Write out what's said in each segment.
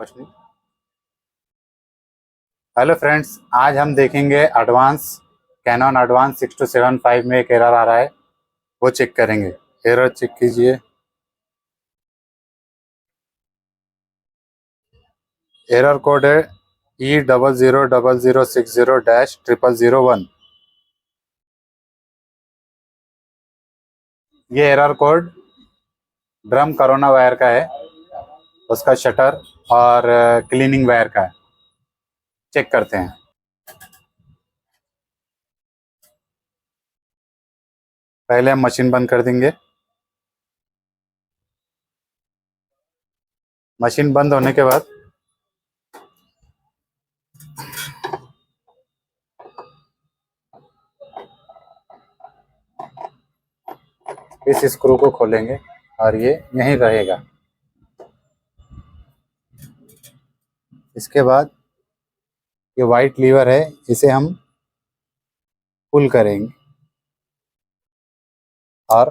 कुछ नहीं। Hello friends, आज हम देखेंगे एडवांस कैनन एडवांस 6275 में एक एरर आ रहा है, वो चेक करेंगे। एरर चेक कीजिए। एरर कोड है E000060-0001। ये error code drum corona wire का है, उसका शटर और क्लीनिंग वायर का है। चेक करते हैं। पहले हम मशीन बंद कर देंगे। मशीन बंद होने के बाद इस स्क्रू को खोलेंगे और ये यहीं रहेगा। इसके बाद ये वाइट लीवर है, इसे हम पुल करेंगे और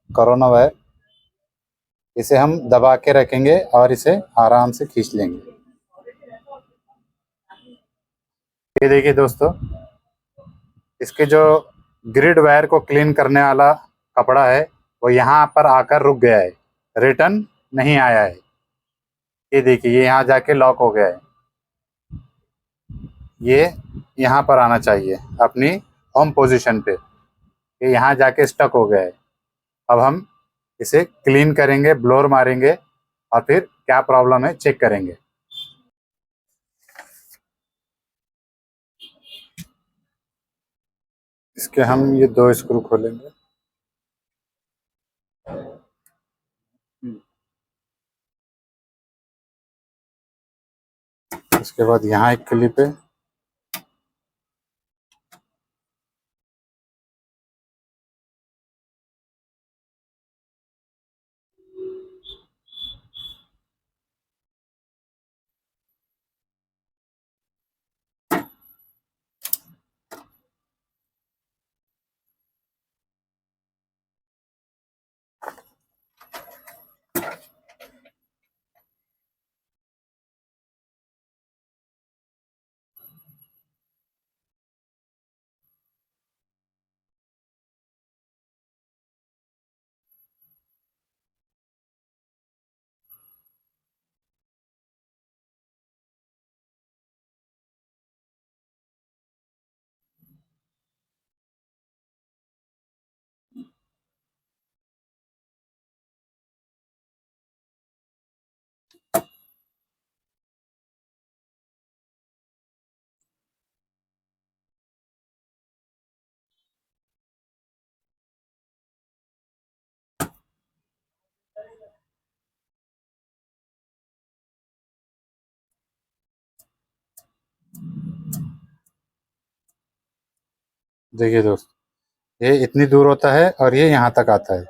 कोरोना वायर इसे हम दबा के रखेंगे और इसे आराम से खींच लेंगे। ये देखिए दोस्तों, इसके जो ग्रिड वायर को क्लीन करने वाला कपड़ा है वो यहाँ पर आकर रुक गया है, रिटर्न नहीं आया है। ये देखिए, ये यहाँ जाके लॉक हो गया है। ये यहाँ पर आना चाहिए अपनी होम पोजीशन पे। ये यहाँ जाके स्टक हो गया है। अब हम इसे क्लीन करेंगे, ब्लोर मारेंगे और फिर क्या प्रॉब्लम है चेक करेंगे। इसके हम ये दो स्क्रू खोलेंगे। उसके बाद यहाँ एक क्लिप है। देखिए दोस्त, ये इतनी दूर होता है और ये यहाँ तक आता है।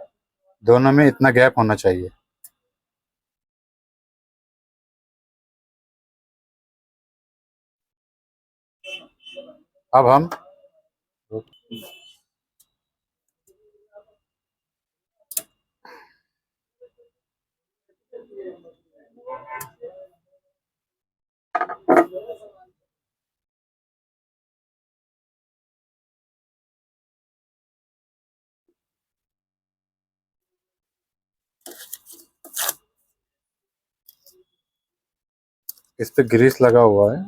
दोनों में इतना गैप होना चाहिए। अब हम इस पे ग्रीस लगा हुआ है।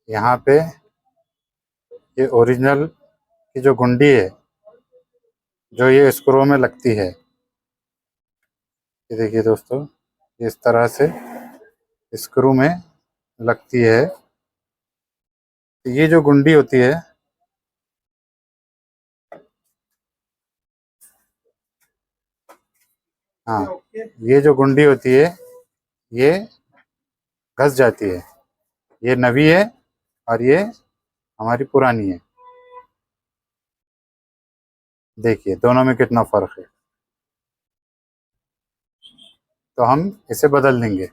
यहाँ पे ये ओरिजिनल की जो गुंडी है, जो ये स्क्रू में लगती है, ये देखिए दोस्तों, इस तरह से स्क्रू में लगती है। तो ये जो गुंडी होती है, हाँ, ये जो गुंडी होती है ये घस जाती है। ये नवी है और ये हमारी पुरानी है। देखिए दोनों में कितना फर्क है। तो हम इसे बदल देंगे।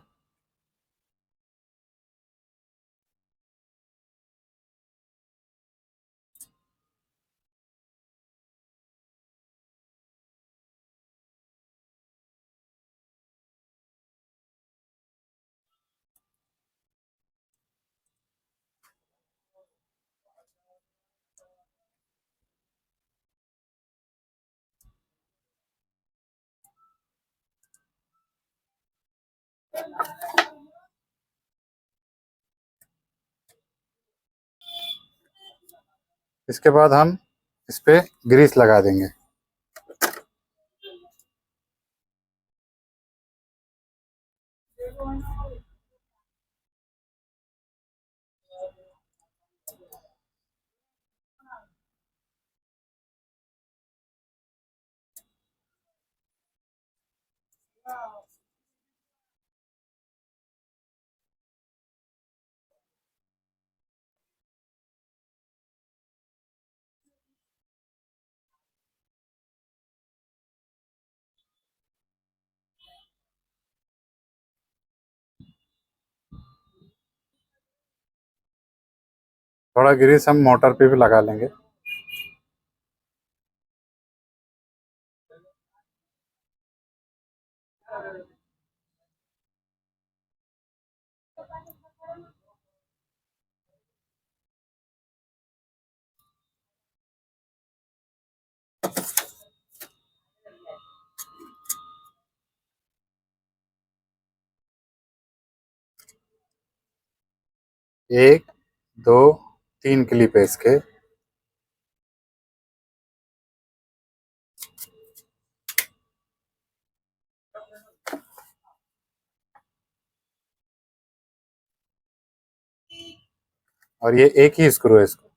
इसके बाद हम इस पे ग्रीस लगा देंगे। थोड़ा ग्रीस हम मोटर पे भी लगा लेंगे। एक, दो, तीन क्लिप है इसके। और ये एक ही स्क्रू है इसको।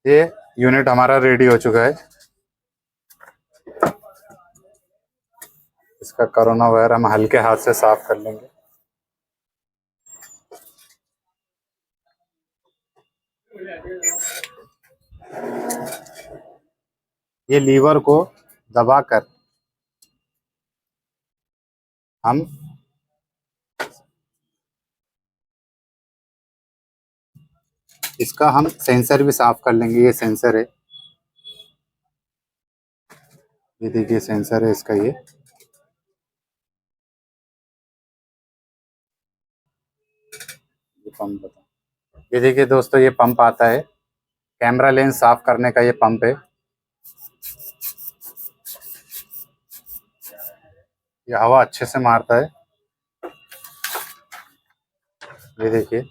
ये यूनिट हमारा रेडी हो चुका है। इसका कोरोना वायर हम हल्के हाथ से साफ कर लेंगे। ये लीवर को दबाकर हम इसका सेंसर भी साफ कर लेंगे। ये सेंसर है, ये देखिए सेंसर है इसका। ये पंप बता, ये देखिए दोस्तों, ये पंप आता है, कैमरा लेंस साफ करने का ये पंप है। ये हवा अच्छे से मारता है। ये देखिए,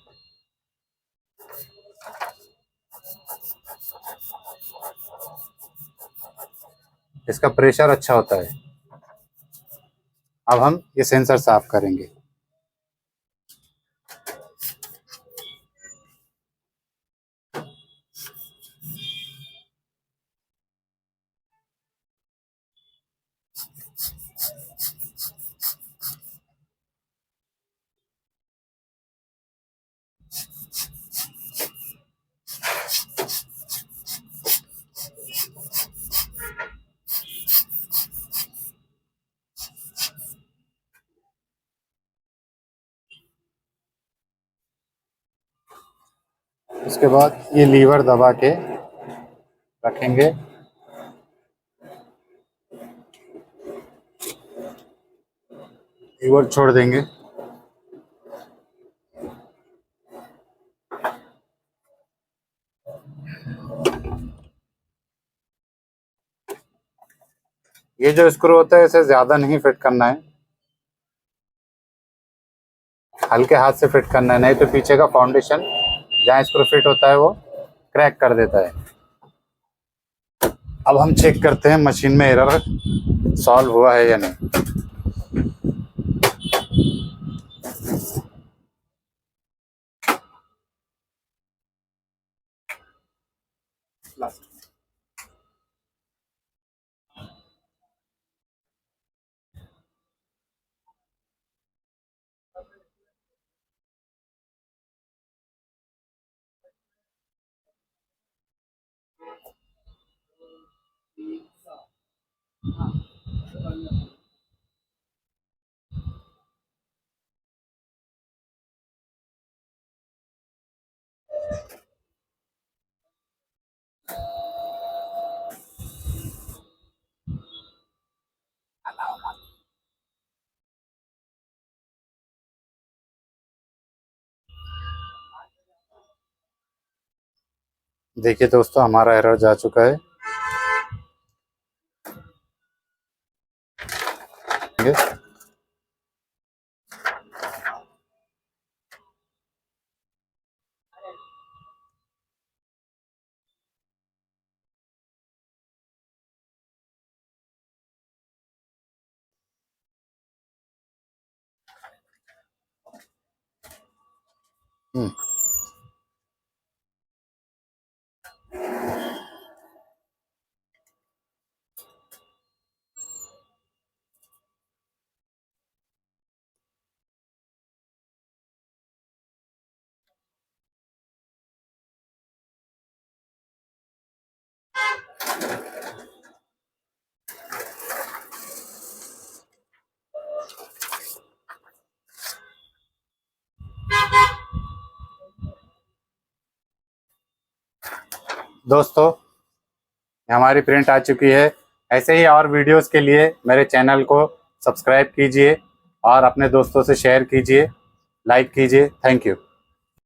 इसका प्रेशर अच्छा होता है। अब हम ये सेंसर साफ करेंगे। उसके बाद ये लीवर दबा के रखेंगे। लीवर छोड़ देंगे। ये जो स्क्रू होता है इसे ज्यादा नहीं फिट करना है। हल्के हाथ से फिट करना है, नहीं तो पीछे का फाउंडेशन जहाँ स्क्रू फिट होता है वो क्रैक कर देता है। अब हम चेक करते हैं मशीन में एरर सॉल्व हुआ है या नहीं। देखिए दोस्तों, हमारा एरर जा चुका है। ठीक है? दोस्तों, हमारी प्रिंट आ चुकी है। ऐसे ही और वीडियोस के लिए मेरे चैनल को सब्सक्राइब कीजिए और अपने दोस्तों से शेयर कीजिए, लाइक कीजिए। Thank you.